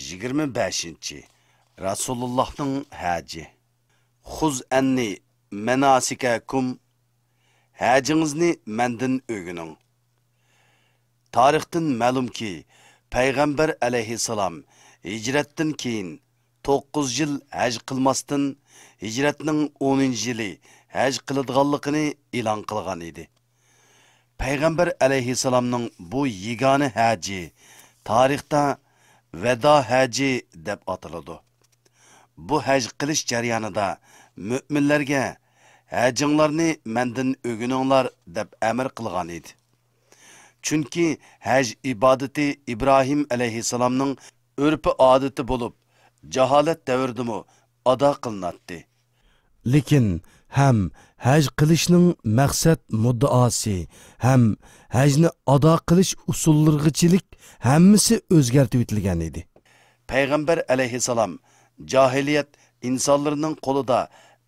25. Rasulullah'ның həcci. Xuz ənni mənasikəkum. Həcinizni məndən ögünün. Tarixdən məlum ki, Peyğəmbər əleyhissalam hicrətdən keyin 9 yıl həcc qılmasdan hicrətinin 10-cu yılı həcc qılıdığanlığını elan qılğan idi. Peyğəmbər əleyhissalamның bu yegane həcci tarixdə vəda həcci deb atıldı. Bu həcc qilish jarayonida müminlərə həccinlarni məndən ögününlər deb əmr qılğan idi. Çünki həcc ibadəti İbrahim əleyhissalamның örpü adəti olub, jaholat davrıdımı ada qılınatdı. Lekin hem həcc qilishning maqsad muddaosi, hem həcni ada qilish usullarigachilik hammasi o'zgartib etilgan edi. Peyğəmbər əleyhissalam cahiliyet insanların qo'lida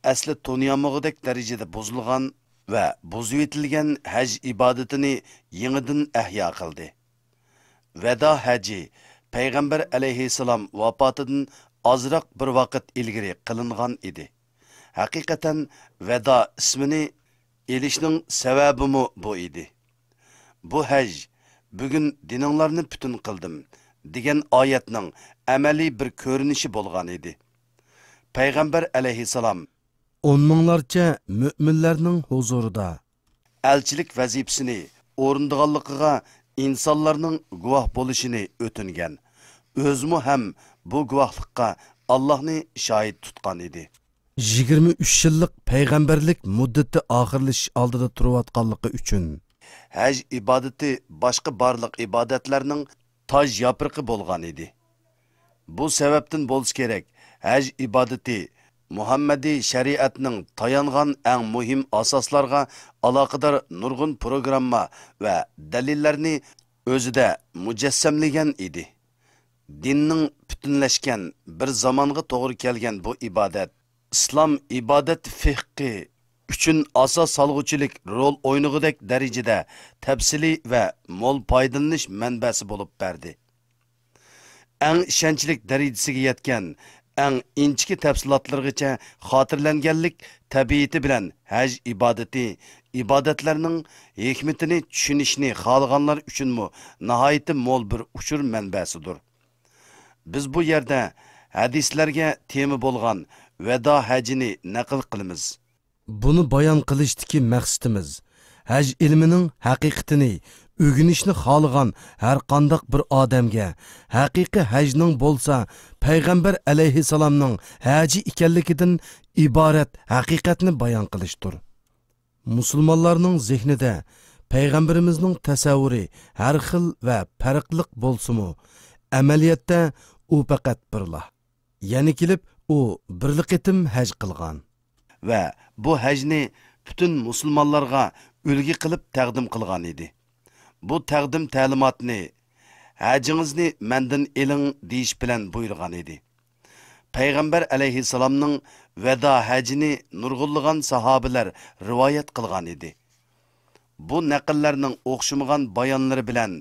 asli tanıyamagıdek derecede bozulgan ve bozub etilgan həcc ibadetini yenidən ehya qildi. Veda həcci Peyğəmbər əleyhissalam vafatıdan azraq bir vaqt ilgiri qilingan idi. Hakikaten veda ismini elishning sababimi bu idi. Bu həcc bugün dininglarni bütün qildim degan oyatning amaliy bir ko'rinishi bo'lgan edi. Peyğəmbər əleyhissalam on minglarcha müminlərning huzurida elçilik vazifasini o'rindiganligiga insonlarning guvoh bo'lishini o'tingan. O'zmu ham bu guvohlikqa Allohni shohid tutgan edi. 23 yillik payg'ambarlik muddati oxirlashish oldida turayotganligi uchun həcc ibadeti başqa barliq ibadatlarning toj yapriqi bo'lgan edi. Bu sababdan bo'lish kerak, həcc ibadeti Muhammadi şeriatning tayangan eng muhim asoslarga aloqador nurg'un programma va dalillarni o'zida mujassamlagan edi. Dinning butunlashgan bir zamonga to'g'ri kelgan bu ibodat islom ibodat fiqhi uchun asos solg'uchilik rol o'ynagudek darajada tafsiliy va mo'l foydalanish manbasi bo'lib berdi. Eng ishonchlik darajasiga yetgan eng inchki tafsilotlargacha xotirlanganlik tabiati bilan haj ibodati ibodatlarning hikmatini tushunishni xohlaganlar uchunmi nihoyatda mo'l bir uchur manbasidir. Biz bu yerda hadislarga tema bo'lgan vado hajini naql qilamiz. Buni bayon qilishdagi maqsadimiz haj ilmining haqiqatini o'rganishni xohlagan har qanday bir odamga haqiqiy hajning bo'lsa payg'ambar alayhissalomning haji ekanligidan iborat haqiqatni bayon qilishdir. Musulmonlarning zehnida payg'ambarimizning tasavvuri har xil va farqli bo'lsa-mu, amaliyotda u faqat birla. Ya'ni kelib u birlik etim haj qilgan va bu hajni bütün musulmonlarga ulgi qilib taqdim qilgan edi. Bu taqdim ta'limotni hajingizni mendan eling deyish bilan buyurgan edi. Peyğəmbər əleyhissalamның vəda həcini nurg'unlagan sahabiler rivoyat qilgan edi. Bu naqllarning o'xshamagan bayonlari bilan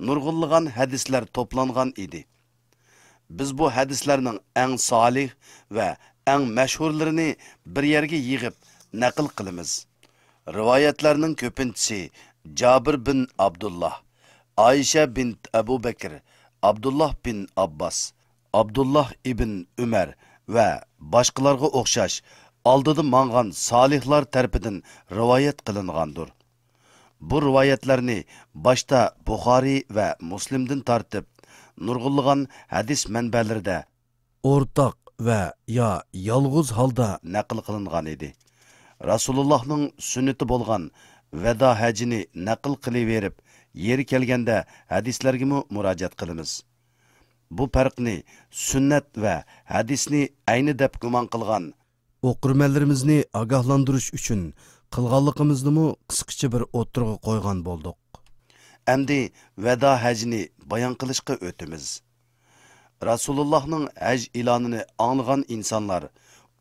nurg'unlagan hadislar to'plangan edi. Biz bu hadislarning eng solih va eng mashhurlarini bir yerga yig'ib naql qilamiz. Rivoyatlarning ko'pinchisi Jabir bin Abdullah, Ayşe bint Abu Bakr, Abdullah bin Abbas, Abdullah ibn Ömer ve başqalarga o'xshash oldida mangan solihlar tarafidan rivoyat qilingandir. Bu rivoyatlarni boshda Buxoriy va Muslimdan tortib nurg'unlagan hadis manbalarida o'rtaq va yo yolg'iz holda naql qilingan edi. Rasulullohning sunnati bo'lgan vado hajini naql qilaverib, yeri kelganda hadislarga murojaat qilamiz. Bu farqni sunnat va hadisni ayni deb gumon qilgan o'qirmanlarimizni ogohlantirish uchun qilganligimizni qisqacha bir o'tirg'a qo'ygan bo'ldik. Endi vado hajini bayon qilishga o'tamiz. Rasulullohning haj e'lonini anglagan insonlar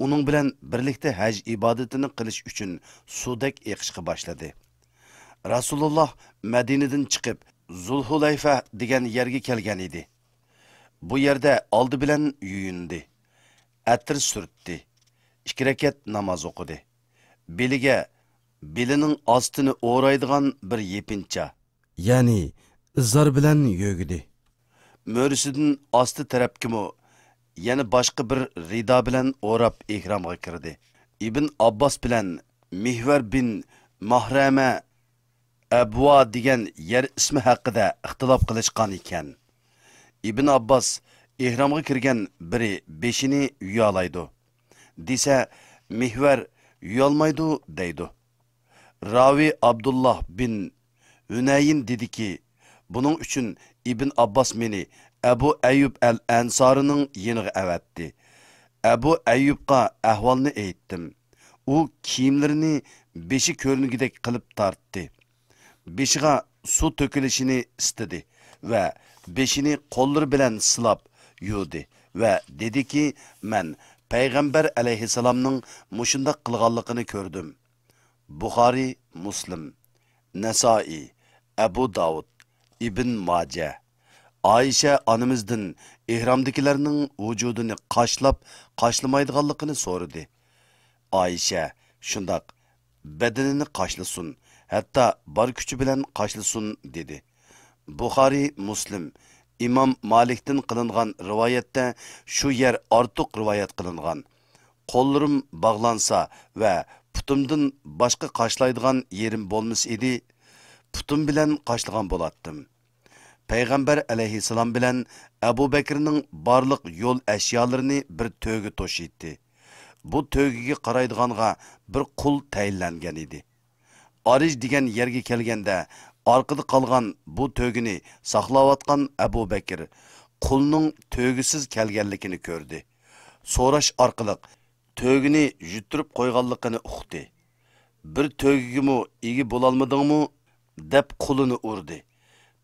uning bilan birlikda haj ibodatini qilish uchun suvdek eqishga boshladi. Rasululloh Madinadan chiqib Zulhulayfa degan yerga kelgan edi. Bu yerda oldi bilan yuyundi, atir surtdi, 2 rakat namoz o'qidi. Beliga belining ostini o'raydigan bir yepincha, ya'ni izar bilan yo'gidi. mo'risidan osti tarafgimi yana boshqa bir rido bilan o'rab ehromga kirdi. Ibn Abbos bilan Mihvar bin Mahrama Abwa degan yer ismi haqida ixtilof qilishgan ekan. Ibn Abbos ehromga kirgan biri beshini yuyalaydi desa, Mihvar yuyolmaydi deydi. Ravi Abdullah bin Hunayn dediki, bunun uchun Ibn Abbos meni Abu Ayyub al-Ansarining yeniga avatdi. Abu Ayyubga ahvolni aytdim. U kiyimlarini beshi ko'ringidek qilib tortdi. Beshiga suv to'kilishini istadi va beshini qo'llari bilan silab yuvdi va dediki, men payg'ambar alayhissalomning mushundaq qilganligini ko'rdim. Buxoriy, Muslim, Nasoiy, Abu Davud, Ibn Majah. Ayşe anamızdan ihromdagilarning vujudini qashlamaydiganligini so'radi. Ayşe shundoq badanini qashlasin, hatto bor kuchi bilan qashlasin dedi. Buxoriy, Muslim, İmam Malik'ten qilingan rivoyatda shu yer ortiq rivoyat qilingan. Qo'llarim bog'lansa va putumdan boshqa qashlaydigan yerim bo'lmas edi, putum bilan qashlagan bo'latdim. Payg'ambar alayhissalom bilan Abu Bakrning barliq yo'l ashyolarını bir to'ga to'shitdi. Bu to'giga qaraydiganga bir qul tayinlangan edi. Arij degan yerga kelganda orqada qolgan bu to'gini saqlayotgan Abu Bakr qulning to'gisiz kelganligini ko'rdi. So'rash orqali to'gini yuturib qo'yganligini uqdi. Bir to'gigimi egi bo'lolmadingmi deb qulini urdi.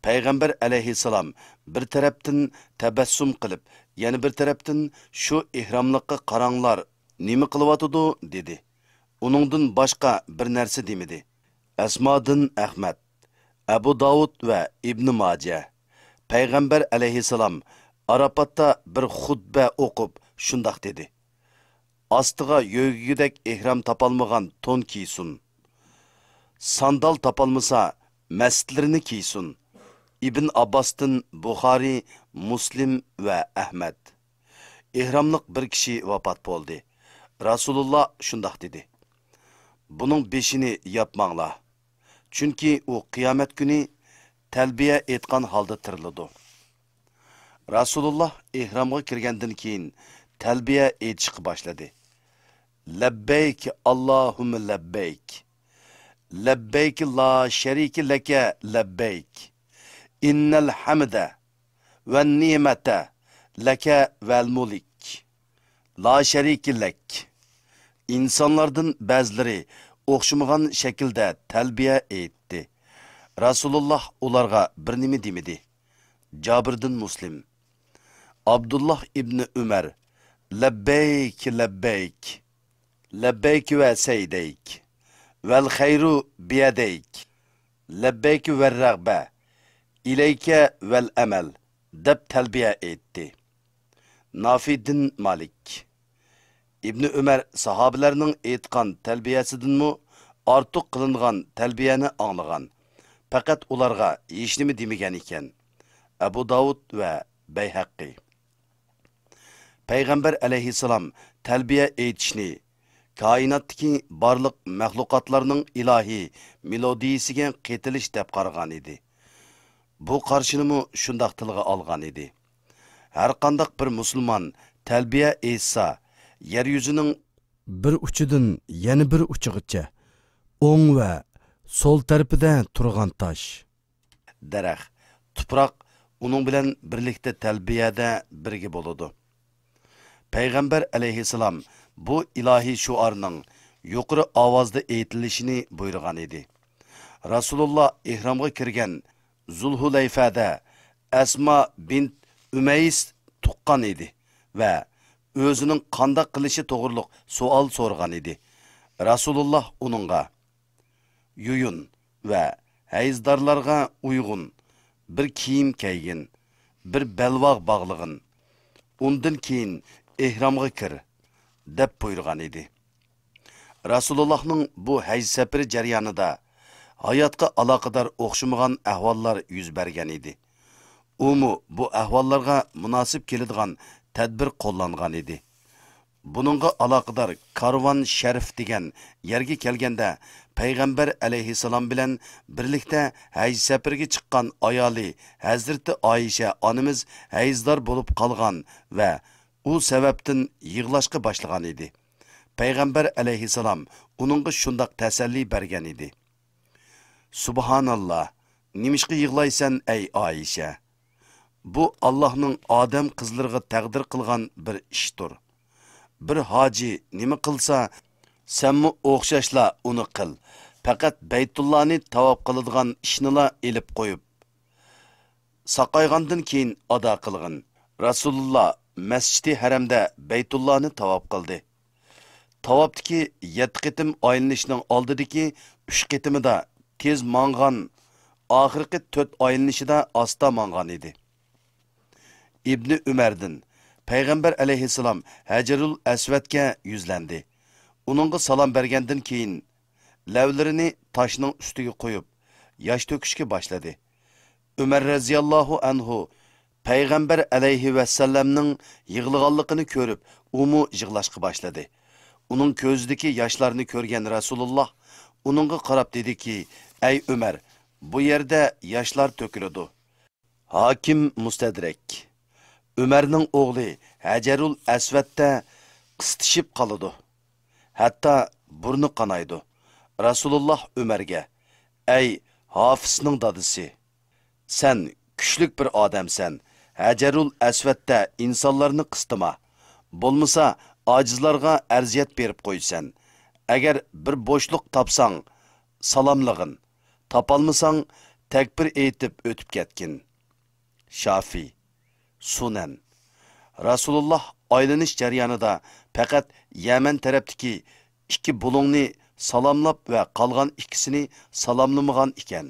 Payg'ambar alayhissalom bir tarafdan tabassum qilib, yana bir tarafdan shu ihromlikqa qaranglar, nima qilyotidi dedi. Uningdan boshqa bir narsa demidi. Asmodin Ahmad, Abu Davud va Ibn Majah. Payg'ambar alayhissalom Arafatda bir xutba o'qib shundoq dedi. Ostiga yo'gidek ihrom topolmagan to'n kiysin. Sandal topolmasa masjidlarini kiysin. İbn Abbos'tan Buxoriy, Muslim va Ahmad. İhromlik bir kishi vafot bo'ldi. Rasululloh shundoq dedi. Buning beshini yapmanglar. Chunki u qiyomat kuni talbiya etgan holda tiriladi. Rasululloh ihromga kirgandan keyin talbiya etishga boshladi. Labbayk Allohumma labbayk. Labbayk la sharika laka labbayk. İnnel hamde ve nimete leke vel mulik. La şeriki lek. İnsanlardan bazıları o'xshamagan şekilde talbiya etdi. Rasululloh ularga bir nima demidi. Jabirdan Muslim. Abdullah ibn Umar. Labbayk labbayk. Labbayk ve seydeyk. Vel hayru biyadeyk. Labbayk ve ragbe. İleyke vel emel deb talbiya etdi. Nafiddin Malik. İbn Ömer sahabelerinin etgan talbiyasidanmi ortiq qilingan talbiyani anglagan. Faqat ularga hech nima demagan ekan. Abu Davud va Bayhaqi. Payg'ambar alayhissalom talbiya etishni koinotdagi barliq mahluqotlarning ilohiy melodiyasiga qetilish deb qaragan edi. Bu qarshini shundoq tilga olgan edi. Har qanday bir musulmon talbiya etsa, yer yuzining bir uchidan yana bir uchigacha o'ng va so'l tarafida turgan tosh, daraxt, tuproq uning bilan birlikda talbiyada birga bo'ladi. Payg'ambar alayhissalom bu ilohiy shuarning yuqori ovozda aytilishini buyurgan edi. Rasululloh ihromga kirgan Zulhulayfada Asma bint Umays tuqqan edi va o'zining qanday qilishi to'g'riliq savol so'rgan edi. Rasululloh uningga yuyun va hayzdorlarga uyg'un bir kiyim kiygin, bir belvoq bog'lig'in, undan keyin ihramga kir deb buyurgan edi. Rasulullahning bu haj safari jarayonida hayotga aloqador o'xshamagan ahvollar yuz bergan edi. Umu bu ahvollarga munosib keladigan tadbir qo'llangan edi. Buningga aloqador Karvon Sharif degan yerga kelganda payg'ambar alayhissalom bilan birlikda haj safariga chiqqan ayoli Hazrati Oyisha onamiz hayzdor bo'lib qolgan va u sababdan yig'lashga boshlagan edi. Payg'ambar alayhissalom uningga shundoq tasalli bergan edi. Subhanallah, nimishqa yig'laysan ey Oyisha? Bu Allohning odam qizlariga taqdir qilgan bir ishdir. Bir hoji nima qilsa, senmi o'xshashla uni qil. Faqat Baytullohni tavob qiladigan ishnila elib qo'yib, saqaygandan keyin ado qilgin. Rasululloh Masjidi Haramda Baytullohni tavob qildi. Tavobdagi 7 qitim aylanishning oldidagi 3 qitimida tez mangan, oxirgi 4 aylanishida asta mangan edi. İbn Umardan Payg'ambar alayhissalom Hajarul Aswadga yuzlandi. Uningga salom bergandan keyin lavlarini toshning ustiga qo'yib, yosh to'kishga boshladi. Umar radhiyallohu anhu Payg'ambar alayhi vasallamning yig'laganligini ko'rib, umu yig'lashga boshladi. Uning ko'zidagi yoshlarni ko'rgan Rasululloh uningga qarab dediki: "Ey Umar, bu yerda yoshlar to'kiladi." Hakim Mustadrak Umarning o'g'li Hajarul Aswadda qistishib qoladi. Hatto burni qanaydi. Rasululloh Umarga: "Ey Hafizning dadisi, sen kuchlik bir odamsan. Hajarul Aswadda insonlarni qistima. Bo'lmasa ojizlarga arziyat berib qo'ysan. Agar bir bo'shliq topsang, salomlig'in. Topolmasang, takbir aytib o'tib ketgin." Shafi Sunan. Rasululloh aylanish jarayonida faqat Yaman tarafdagi 2 bulungni salomlab va qolgan ikkisini salomlamagan ekan.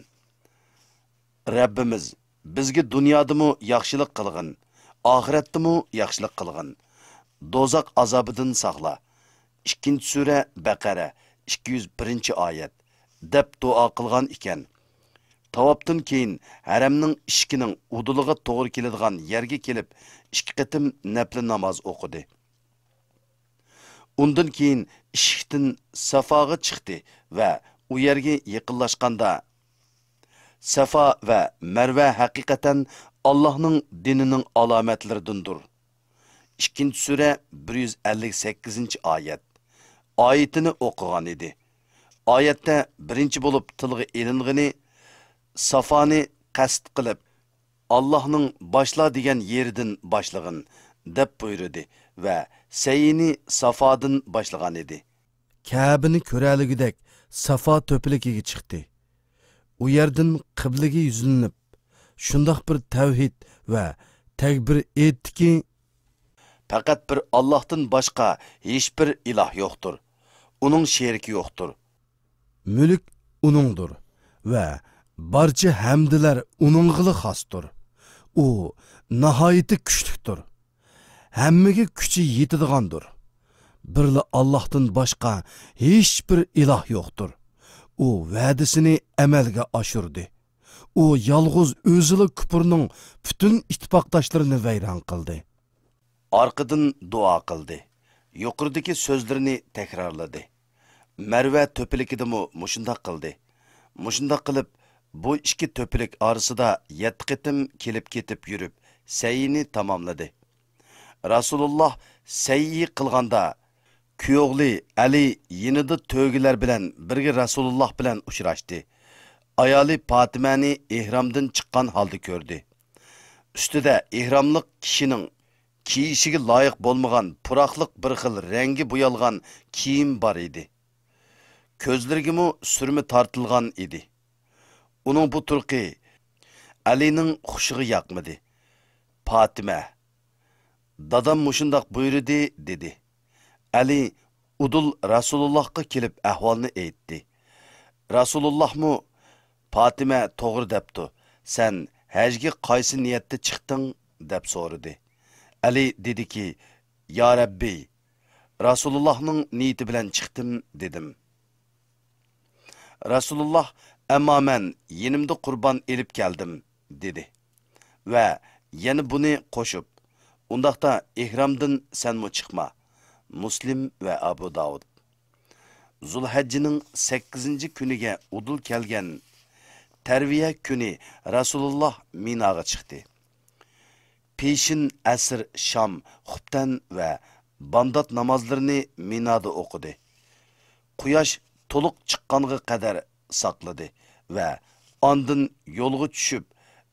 Rabbimiz bizga dunyodami yaxshilik qilgin, oxiratdami yaxshilik qilgin. Dozaq azobidan saqla. 2-sura Baqara 201-oyat deb duo qilgan ekan. Tavobdan keyin haramning ishkining uduliga to'g'ri keladigan yerga kelib 2 qitim nafl namoz o'qidi. Undan keyin ishikdan Safoga chiqdi va u yerga yaqinlashganda Safa va Marva haqiqatan Allohning dinining alomatlaridandir. 2-sura 158-oyat. Oyatini o'qigan edi. Oyatda birinchi bo'lib tilga elingani Safani qasd qilib, Allohning boshla degan yeridan boshlag'in deb buyurdi va Sayini Safodan boshlagan edi. Ka'bani ko'raligidek Safo to'piligiga chiqdi. U yerdan qiblaga yuzlanib, shundoq bir tavhid va takbir aytdiki, faqat bir Allohdan boshqa hech bir iloh yo'qdir. Uning sheriki yo'qdir. Mulk uningdir va barcha hamdlar uningga xosdir. U nihoyatda kuchlidir. Hammaga kuchi yetadigandir. Birla Allohdan boshqa hech bir iloh yo'qdir. U va'dasini amalga oshirdi. U yolg'iz o'zili kupurning butun ittifoqdoshlarini vayron qildi. Arqadan duo qildi. Yuqoridagi so'zlarini takrorladi. Marva to'pilikidimi mushundoq qildi. Mushundoq qilib, bu 2 to'pilik orasida 7 qitim kelib ketib yurib, sayini tamomladi. Rasululloh sayyi qilganda kuyog'li Ali yinida to'gilar bilan birga Rasululloh bilan uchrashdi. Ayoli Fatimani ihromdan chiqqan holda ko'rdi. Ustida ihromlik kishining kiyishiga loyiq bo'lmagan puroqliq bir xil rangi bo'yalgan kiyim bor edi. Ko'zlariga surma tortilgan edi. Uning bu turqi Alining xushiga yoqmadi. Fatima, dadam mushundoq buyurdi dedi. Ali udul Rasulullohga kelib ahvolni aytdi. Rasulullohmu Fatima to'g'ri debdi. Sen hajga qaysi niyatda chiqding deb so'radi. Ali dedi ki, "Ya Rabbi, Rasulullah'ның niyeti bilen çıktım," dedim. Rasulullah, "Amma men yenimde kurban elip geldim," dedi. Ve yeni bunu koşup, "Undaqda ihramdan sen mu çıkma." Muslim ve Abu Davud. Zulhajjining 8. kuniga udul kelgan tarviya kuni Rasulullah Minaga chiqdi. Peshin, asr, sham, xubtan va bandat namozlarini Minada o'qidi. Quyosh to'liq chiqqanga qadar saqladi va ondan yo'lga tushib,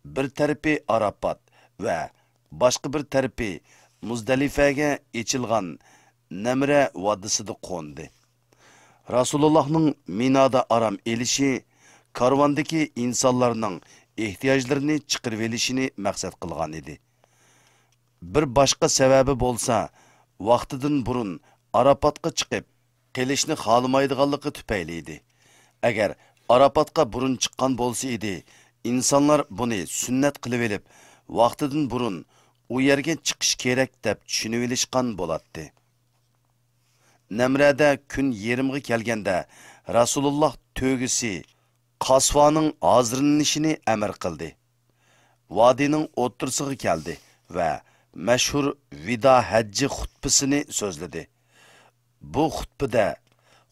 bir tarafi Arafat va boshqa bir tarafi Muzdalifaga echilgan Namra vodisida qo'ndi. Rasulullah'ның Minada aram elishi karvandaki insanlarning ehtiyojlarini chiqirib elishini maqsad qilgan edi. Bir boshqa sababi bo'lsa, vaqtidan burun Arafatga chiqib, qilishni xolamaydiganligi tufayli edi. Agar Arafatga burun chiqqan bo'lsa edi, insonlar buni sunnat qilib elib, vaqtidan burun u yerga chiqish kerak deb tushunib elishgan bo'ladi. Namrada kun yerimga kelganda Rasulullah to'gisi Qasvaning hozirlanishini amr qildi. Vodining o'ttirsiga keldi va mashhur Vida hajji xutbasini so'zladi. Bu xutbada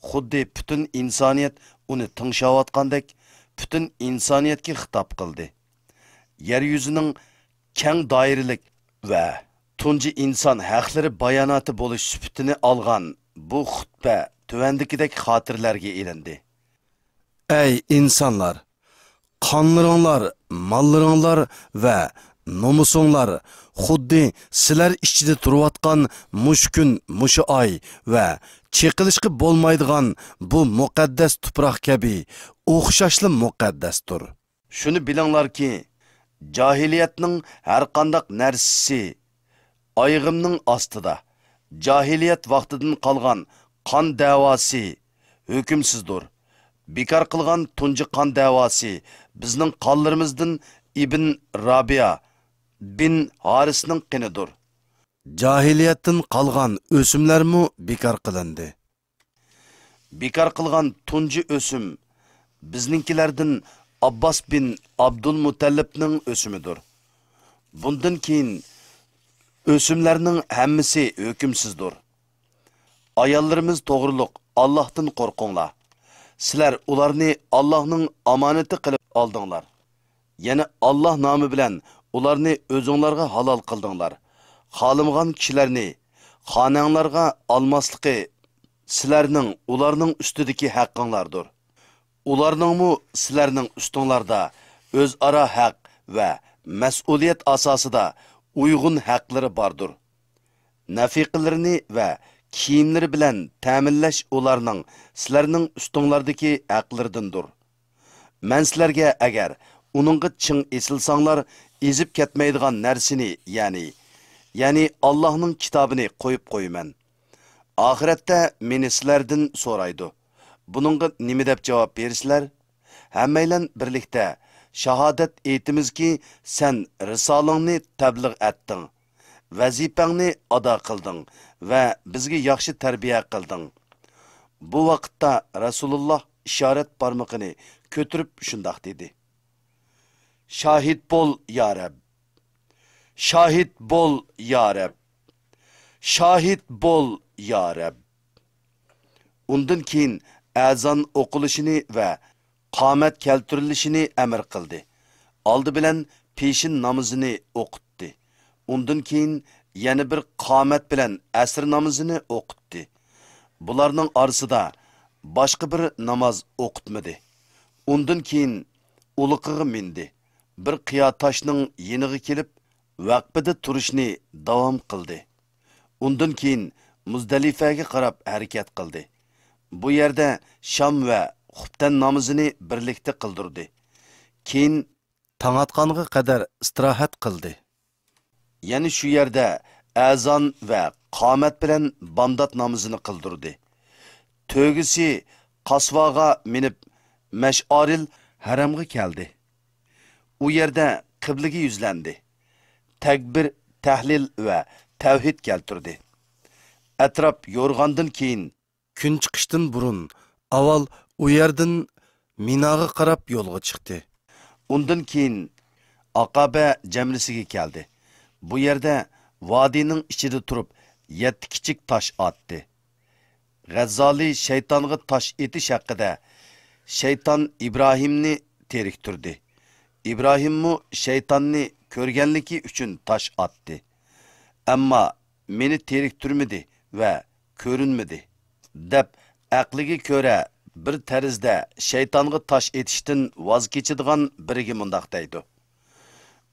xuddi butun insoniyat uni tingshayotgandek butun insoniyatga xitob qildi. Yer yuzining keng doiralik va tunji inson haqlari bayonoti bo'lish sifatini olgan bu xutba tuvandikidek xotirlarga ilindi. Ey insonlar, qonlaringlar, mollaringlar va nomusinglar xuddi sizlar ichida turayotgan mushkun, mushu oy va cheqilishga bo'lmaydigan bu muqaddas tuproq kabi o'xshashli muqaddasdir. Shuni bilinglarki, jahiliyatning har qanday narsasi oyog'imning ostida, jahiliyat vaqtidan qolgan qon davosi hukmsizdir. Bekar qilgan tunji qon davosi bizning qonlarimizdan Ibn Rabiya bin Harisning qinidir. Jahiliyatdan qolgan o'simlarmi bekar qilindi. Bekar qilgan tunji o'sim bizninkilardan Abbas bin Abdul Mutallibning o'simidir. Bundan keyin o'simlarning hammasi hukmsizdir. Ayollarimiz to'g'riliq Allohdan qo'rqinglar. Sizlar ularni Allohning omonati qilib oldinglar. Yana Allah nomi bilan ularni o'zinglarga halol qildinglar. Xolimgan kishilarni xonanglarga olmasligi sizlarning ularning ustidagi haqqinglardir. Ularningmi sizlarning ustinglarda o'zaro haq va mas'uliyat asosida uyg'un haqlari bordir. Nafiqalarini va kiyimleri bilan ta'minlash ularning sizlarning ustinglardagi haqlardandir. Men sizlarga agar uningga ching esilsanglar ezib ketmaydigan narsini, ya'ni Allohning kitobini qo'yib qo'yman. Oxiratda meni sizlardan so'raydi. Buningga nima deb javob bersizlar? Hammaylan birlikda shahodat aytimizki, sen risolangni tabliğ etding, vazifangni ado qilding va bizga yaxshi tarbiya qilding. Bu vaqtda Rasulullah ishorat barmoqini ko'tarib shundoq dedi: Şahit bol ya Rab. Şahit bol ya Rab. Şahit bol ya Rab. Undan keyin azan o'qilishini va qomat keltirilishini amr qildi. Oldi bilan peshin namozini o'qitdi. Undan keyin yana bir qomat bilan asr namozini o'qitdi. Bularning orasida boshqa bir namoz o'qitmadi. Undan keyin uluqiga mindi. Bir qiyo toshning yeniga kelib, vaqbida turishni davom qildi. Undan keyin Muzdalifaga qarab harakat qildi. Bu yerda sham va xubtan namozini birlikda qildirdi. Keyin tong atqanga qadar istirohat qildi. Ya'ni shu yerda azon va qomat bilan bandat namozini qildirdi. To'gisi Qasvaga minib Mash'aril haramga keldi. U yerda qiblaga yuzlandi. Takbir, tahlil va tavhid keltirdi. Atrop yo'rg'andan keyin kun chiqishdan burun avval u yerdan Minoga qarab yo'lga chiqdi. undan keyin Aqaba jamlisiga keldi. Bu yerda vodiyning ichida turib 7 kichik tosh otdi. G'azzoli shaytonga tosh etish haqida shayton Ibrohimni teriktirdi. İbrahimmu shaytonni ko'rganligi uchun tosh otdi. Ammo meni teriktirmadi va ko'rinmadi deb aqliga ko'ra bir tarzda shaytonga tosh etishdan voz kechadigan biriga mundoq deydi.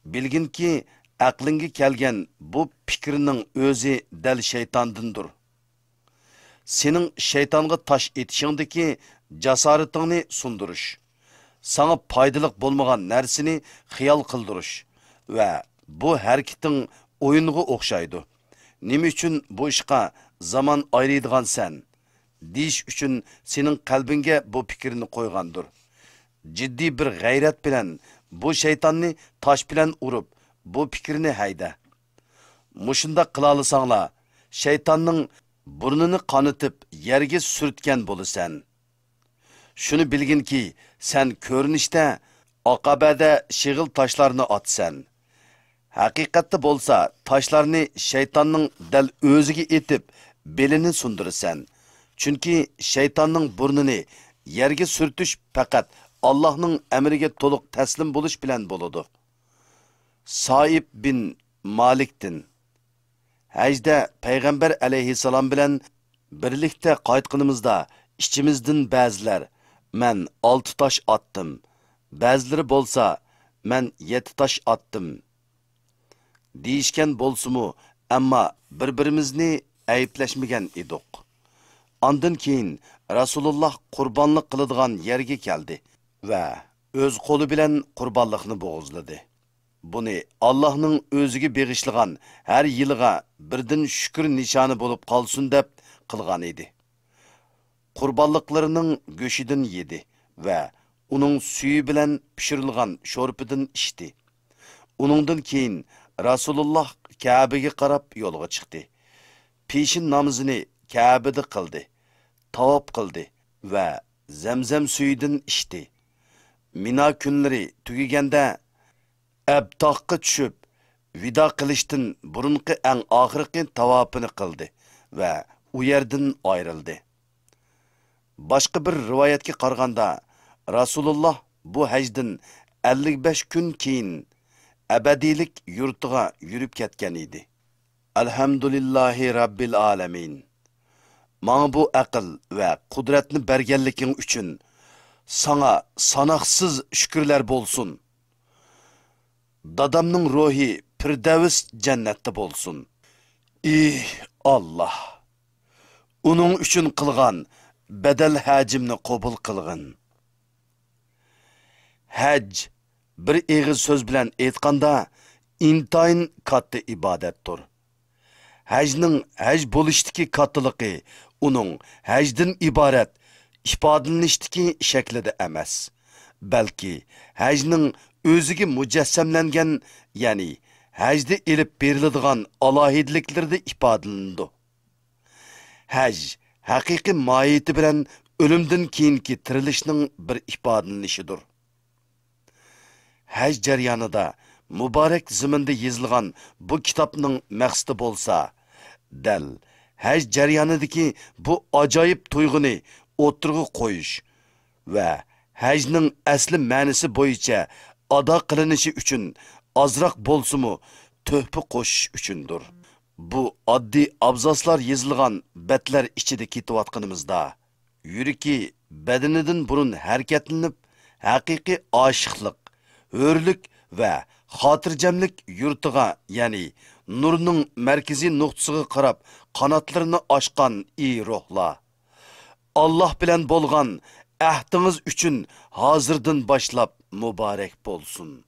Bilginki aqlingga kelgan bu fikrning o'zi dal shaytondindir. Sening shaytonga tosh etishingdagi jasoratingni sundirish, sana foydali bo'lmagan narsani xiyol qildirish va bu harakating o'yinga o'xshaydi. Nima uchun bu ishga zaman ayıradigan sen? Deyish uchun sening qalbingga bu fikrni qo'ygandir. Jiddiy bir g'ayrat bilan bu shaytonni tosh bilan urib, bu fikrni hayda. Mushunda qila olsanglar, shaytonning burnini qanitib yerga surtgan bo'lasan. Shuni bilginki, sen ko'rinishda Aqabada shig'il toshlarni otsan. Haqiqatda bo'lsa, toshlarni shaytonning dal o'ziga etib, belini sundirasan. Chunki shaytonning burnini yerga surtish faqat Allohning amriga to'liq taslim bo'lish bilan bo'ladi. Saib bin Malikdin hajda payg'ambar alayhissalom bilan birlikda qaytganimizda ichimizdan ba'zilar men 6 tosh otdim, ba'zilari bo'lsa men 7 tosh otdim deyishgan bo'lsa-mu, ammo bir-birimizni ayblashmagan edik. Ondan keyin Rasululloh qurbonlik qiladigan yerga keldi va o'z qo'li bilan qurbonlikni bo'g'izladi. Buni Allohning o'ziga beg'ishlagan har yilga birdan shukr nishoni bo'lib qolsin deb qilgan edi. Qurbonliklarining go'shidan yedi va uning suyi bilan pishirilgan sho'rpidan ichdi. Uningdan keyin Rasululloh Ka'baga qarab yo'lga chiqdi. Peshin namozini Ka'bada qildi, tavob qildi va Zamzam suyidan ichdi. Mina kunlari tugaganda Abtoqqa tushib, vido qilishdan burunqi eng oxirgi tavofini qildi va u yerdan ayrildi. Boshqa bir rivoyatga qaraganda Rasululloh bu hajdan 55 kun keyin abadiylik yurtiga yurib ketgan edi. Alhamdulillahi Rabbil alamin. Mana bu aql va qudratni berganliging uchun sana sanoqsiz shukrlar bo'lsin. Dadamning ruhi Firdavs jannatda bo'lsin. Allah. Uning uchun qilgan badal hajimni qabul qilgin. Haj bir eg'iz so'z bilan aytganda intayin katta ibodatdir. Hajning haj bo'lishdagi kattaligi uning hajdan iborat ifodalanishdagi shaklida emas, balki hajning o'ziga mujassamlangan, ya'ni hajda elib beriladigan alohidliklarda ifodalanadi. Haj haqiqiy mohiyati bilan o'limdan keyingi tirilishning bir ifodalanishidir. Haj jarayonida muborak ziminda yozilgan bu kitobning maqsadi bo'lsa, dal haj jarayonidagi bu ajoyib tuyg'uni o'tirg'i qo'yish va hajning asli ma'nosi bo'yicha ado qilinishi uchun ozroq bo'lsa-mu tuhfa qo'shish uchundir. Bu oddiy abzoslar yozilgan batlar ichida ketayotganimizda yuraki badanidan burun harakatlanib, haqiqiy oshiqlik, hurlik va xotirjamlik yurtiga, ya'ni nurning markaziy nuqtasiga qarab qanotlarini ochgan ruhlar. Allah bilan bo'lgan ahdingiz uchun hozirdan boshlab muborak bo'lsin.